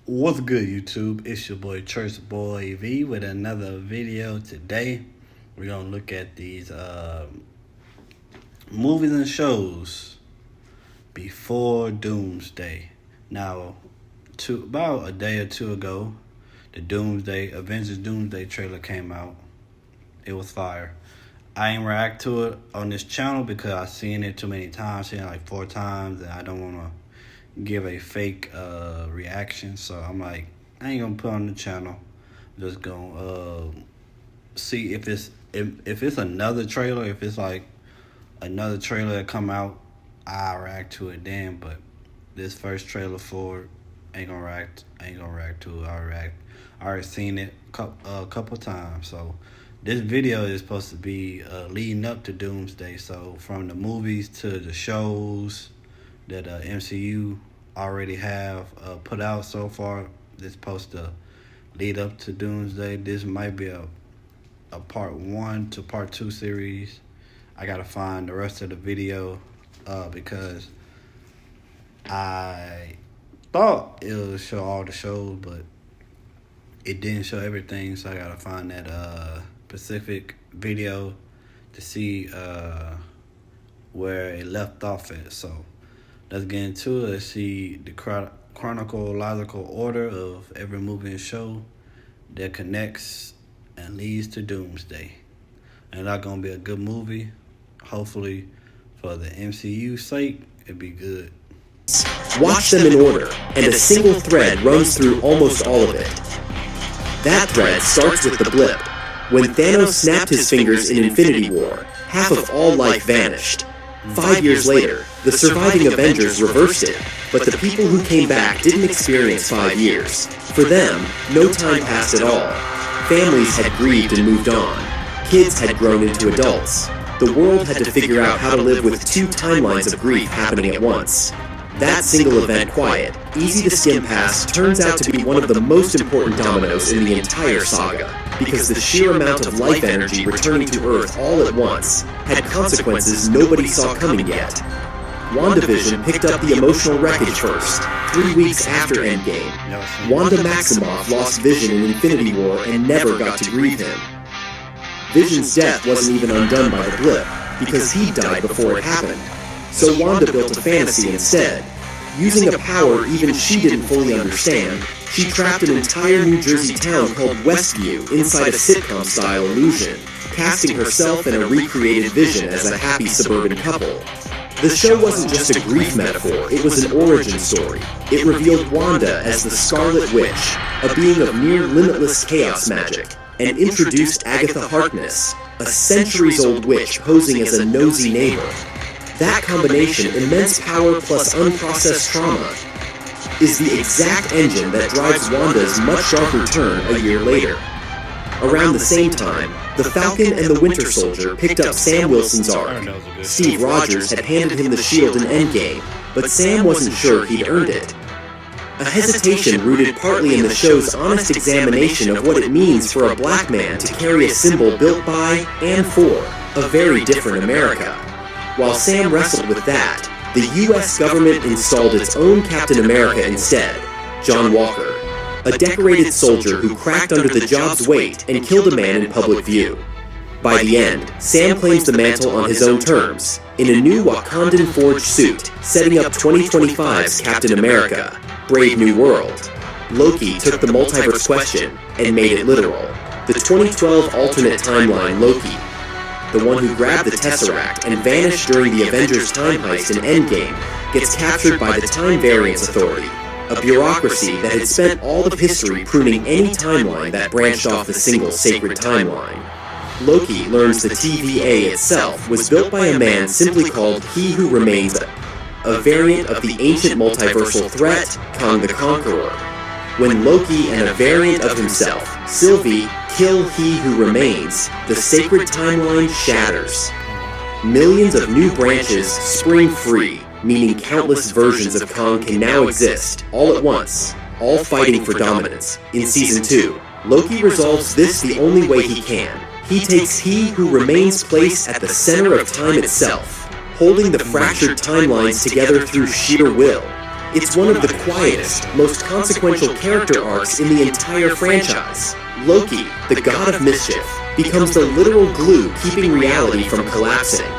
What's good, YouTube? It's your boy Church Boy V with another video. Today, we're gonna look at these movies and shows before Doomsday. Now, about a day or two ago, the Avengers Doomsday trailer came out. It was fire. I ain't react to it on this channel because I've seen it too many times, seen it like 4 times, and I don't wanna give a fake reaction. So I'm like, I ain't gonna put on the channel. Just gonna see if it's another trailer. If it's like another trailer that come out, I'll react to it then. But this first trailer for it, ain't gonna react to it. I already seen it a couple times. So this video is supposed to be leading up to Doomsday. So from the movies to the shows that MCU already have put out so far, this supposed to lead up to Doomsday. This might be a part 1 to part 2 series. I gotta find the rest of the video because I thought it would show all the shows, but it didn't show everything. So I gotta find that specific video to see where it left off at. So let's get into it. Let's see the chronological order of every movie and show that connects and leads to Doomsday. And that's gonna be a good movie. Hopefully, for the MCU's sake, it'd be good. Watch them in order, and a single thread runs through almost all of it. That thread starts with the blip. When Thanos snapped his fingers in Infinity War, half of all life vanished. 5 years later, the surviving Avengers reversed it, but the people who came back didn't experience 5 years. For them, no time passed at all. Families had grieved and moved on. Kids had grown into adults. The world had to figure out how to live with 2 timelines of grief happening at once. That single event, quiet, easy to skim past, turns out to be one of the most important dominoes in the entire saga, because the sheer amount of life energy returning to Earth all at once had consequences nobody saw coming yet. WandaVision picked up the emotional wreckage first, 3 weeks after Endgame. Wanda Maximoff lost Vision in Infinity War and never got to grieve him. Vision's death wasn't even undone by the blip, because he died before it happened. So Wanda built a fantasy instead. Using a power even she didn't fully understand, she trapped an entire New Jersey town called Westview inside a sitcom-style illusion, casting herself and a recreated Vision as a happy suburban couple. The show wasn't just a grief metaphor, it was an origin story. It revealed Wanda as the Scarlet Witch, a being of near limitless chaos magic, and introduced Agatha Harkness, a centuries-old witch posing as a nosy neighbor. That combination, immense power plus unprocessed trauma, is the exact engine that drives Wanda's much sharper turn a year later. Around the same time, the Falcon and the Winter Soldier picked up Sam Wilson's arc. Steve Rogers had handed him the shield in Endgame, but Sam wasn't sure he'd earned it. A hesitation rooted partly in the show's honest examination of what it means for a black man to carry a symbol built by, and for, a very different America. While Sam wrestled with that, the US government installed its own Captain America instead, John Walker, a decorated soldier who cracked under the job's weight and killed a man in public view. By the end, Sam claims the mantle on his own terms, in a new Wakandan-forged suit, setting up 2025's Captain America, Brave New World. Loki took the multiverse question and made it literal. The 2012 alternate timeline Loki, the one who grabbed the Tesseract and vanished during the Avengers time heist in Endgame, gets captured by the Time Variance Authority, a bureaucracy that had spent all of history pruning any timeline that branched off the single sacred timeline. Loki learns the TVA itself was built by a man simply called He Who Remains, a variant of the ancient multiversal threat, Kang the Conqueror. When Loki and a variant of himself, Sylvie, kill He Who Remains, the sacred timeline shatters. Millions of new branches spring free, meaning countless versions of Kang can now exist, all at once, all fighting for dominance. In Season 2, Loki resolves this the only way he can. He takes He Who Remains' place at the center of time itself, holding the fractured timelines together through sheer will. It's one of the quietest, most consequential character arcs in the entire franchise. Loki, the god of mischief, becomes the literal glue keeping reality from collapsing.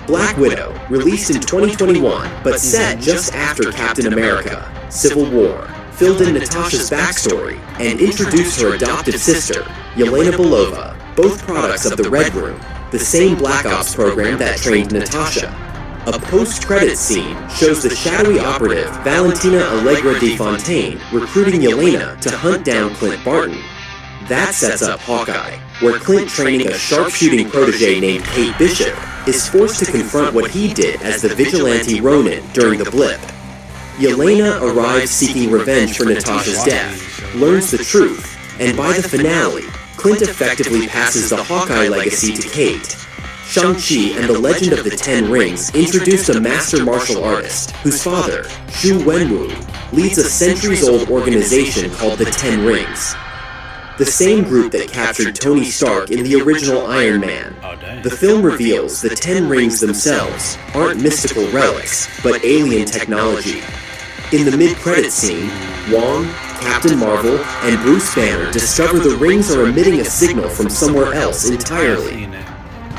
Black Widow, released in 2021, but set just after Captain America: Civil War, filled in Natasha's backstory and introduced her adoptive sister, Yelena Belova, both products of the Red Room, the same Black Ops program that trained Natasha. A post-credits scene shows the shadowy operative Valentina Allegra de Fontaine recruiting Yelena to hunt down Clint Barton. That sets up Hawkeye, where Clint, training a sharpshooting protege named Kate Bishop, is forced to confront what he did as the vigilante Ronin during the blip. Yelena arrives seeking revenge for Natasha's death, learns the truth, and by the finale, Clint effectively passes the Hawkeye legacy to Kate. Shang-Chi and the Legend of the Ten Rings introduced a master martial artist whose father, Xu Wenwu, leads a centuries-old organization called the Ten Rings. The same group that captured Tony Stark in the original Iron Man. The film reveals the Ten Rings themselves aren't mystical relics, but alien technology. In the mid-credits scene, Wong, Captain Marvel, and Bruce Banner discover the rings are emitting a signal from somewhere else entirely.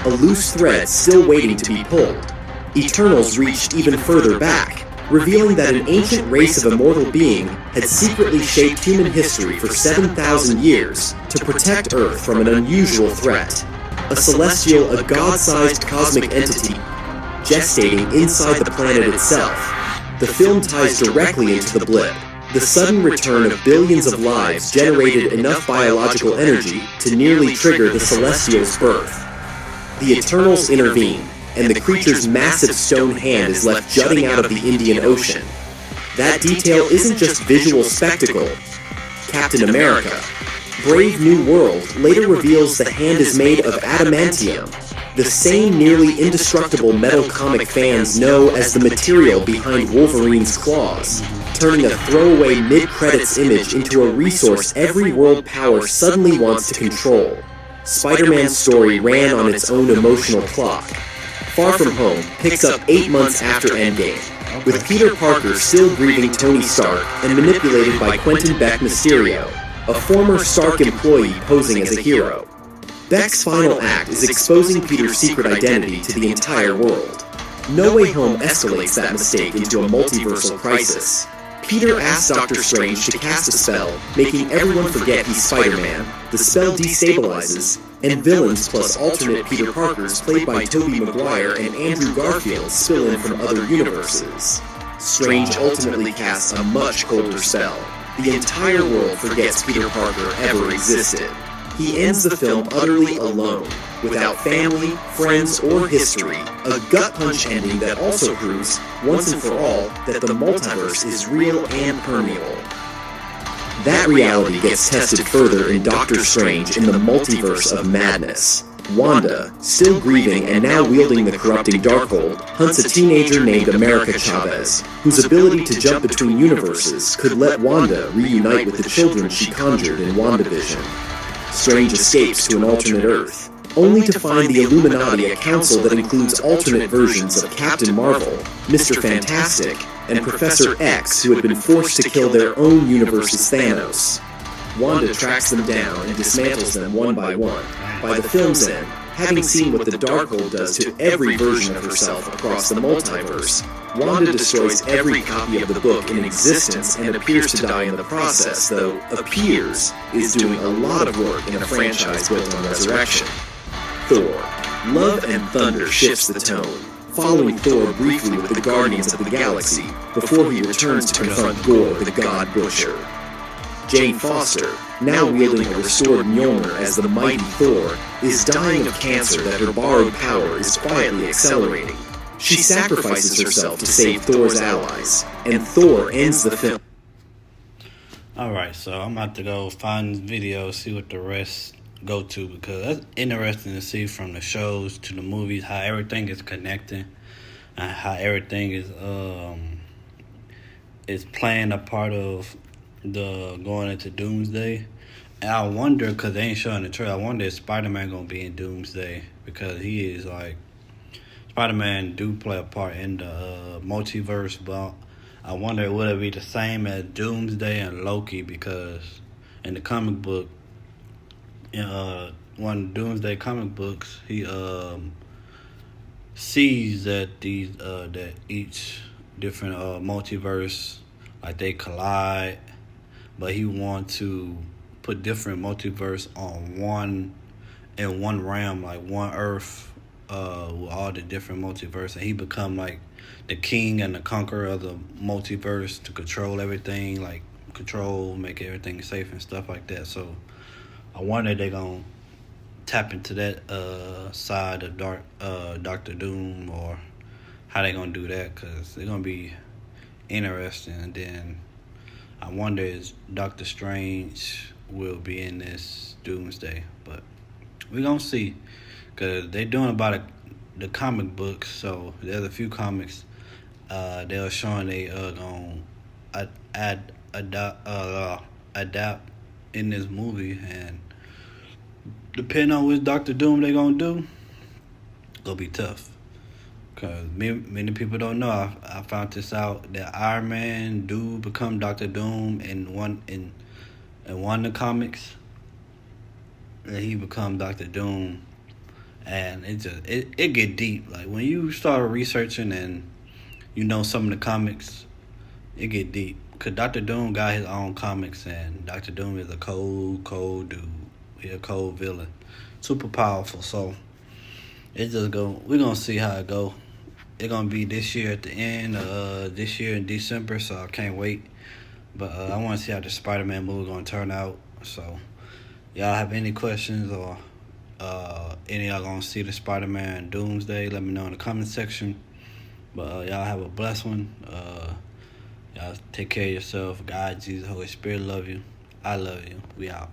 A loose thread still waiting to be pulled. Eternals reached even further back, revealing that an ancient race of immortal being had secretly shaped human history for 7,000 years to protect Earth from an unusual threat. A celestial, a god-sized cosmic entity gestating inside the planet itself. The film ties directly into the blip. The sudden return of billions of lives generated enough biological energy to nearly trigger the Celestial's birth. The Eternals intervene, and the creature's massive stone hand is left jutting out of the Indian Ocean. That detail isn't just visual spectacle. Captain America, Brave New World, later reveals the hand is made of adamantium, the same nearly indestructible metal comic fans know as the material behind Wolverine's claws, turning a throwaway mid-credits image into a resource every world power suddenly wants to control. Spider-Man's story ran on its own emotional clock. Far From Home picks up 8 months after Endgame, with Peter Parker still grieving Tony Stark and manipulated by Quentin Beck Mysterio, a former Stark employee posing as a hero. Beck's final act is exposing Peter's secret identity to the entire world. No Way Home escalates that mistake into a multiversal crisis. Peter asks Doctor Strange to cast a spell, making everyone forget he's Spider-Man. The spell destabilizes, and villains plus alternate Peter Parkers played by Tobey Maguire and Andrew Garfield spill in from other universes. Strange ultimately casts a much colder spell. The entire world forgets Peter Parker ever existed. He ends the film utterly alone, without family, friends, or history, a gut-punch ending that also proves, once and for all, that the multiverse is real and permeable. That reality gets tested further in Doctor Strange in the Multiverse of Madness. Wanda, still grieving and now wielding the corrupting Darkhold, hunts a teenager named America Chavez, whose ability to jump between universes could let Wanda reunite with the children she conjured in WandaVision. Strange escapes to an alternate Earth, only to find the Illuminati a council that includes alternate versions of Captain Marvel, Mr. Fantastic, and Professor X, who had been forced to kill their own universe's Thanos. Wanda tracks them down and dismantles them one by one. By the film's end, having seen what the Darkhold does to every version of herself across the multiverse, Wanda destroys every copy of the book in existence and appears to die in the process, though appears is doing a lot of work in a franchise built on resurrection. Thor. Love and Thunder shifts the tone, following Thor briefly with the Guardians of the Galaxy before he returns to confront Gore the God Butcher. Jane Foster, now wielding a restored Mjolnir as the mighty Thor, is dying of cancer that her borrowed power is quietly accelerating. She sacrifices herself to save Thor's allies, and Thor ends the film. Alright, so I'm about to go find this video, see what the rest go to, because that's interesting to see from the shows to the movies, how everything is connecting, and how everything is playing a part of the going into Doomsday. And I wonder, because they ain't showing the trailer, I wonder if Spider-Man gonna be in Doomsday, because he is like, Spider-Man do play a part in the multiverse, but I wonder would it be the same as Doomsday and Loki, because in the comic book, in one of the Doomsday comic books, he sees that that each different multiverse, like, they collide, but he wants to put different multiverse on one realm, like one Earth, with all the different multiverse, and he become like the king and the conqueror of the multiverse to control everything, like make everything safe and stuff like that. So I wonder if they gonna tap into that side of Doctor Doom, or how they gonna do that, because they're gonna be interesting. And then I wonder if Doctor Strange will be in this Doomsday, but we gonna see, because they're doing about the comic books. So there's a few comics they were showing they gonna adapt in this movie, and depending on which Doctor Doom they gonna do, gonna be tough. Cause many people don't know. I found this out that Iron Man do become Doctor Doom in one of the comics. That he become Doctor Doom, and it get deep. Like when you start researching and you know some of the comics, it get deep. Cause Doctor Doom got his own comics, and Doctor Doom is a cold dude. He a cold villain, super powerful. So we're gonna see how it go. It's gonna be this year at the end, this year in December. So I can't wait. But I want to see how the Spider-Man movie gonna turn out. So y'all have any questions, or any y'all gonna see the Spider-Man Doomsday, let me know in the comment section. But y'all have a blessed one. Y'all take care of yourself. God, Jesus, Holy Spirit love you. I love you. We out.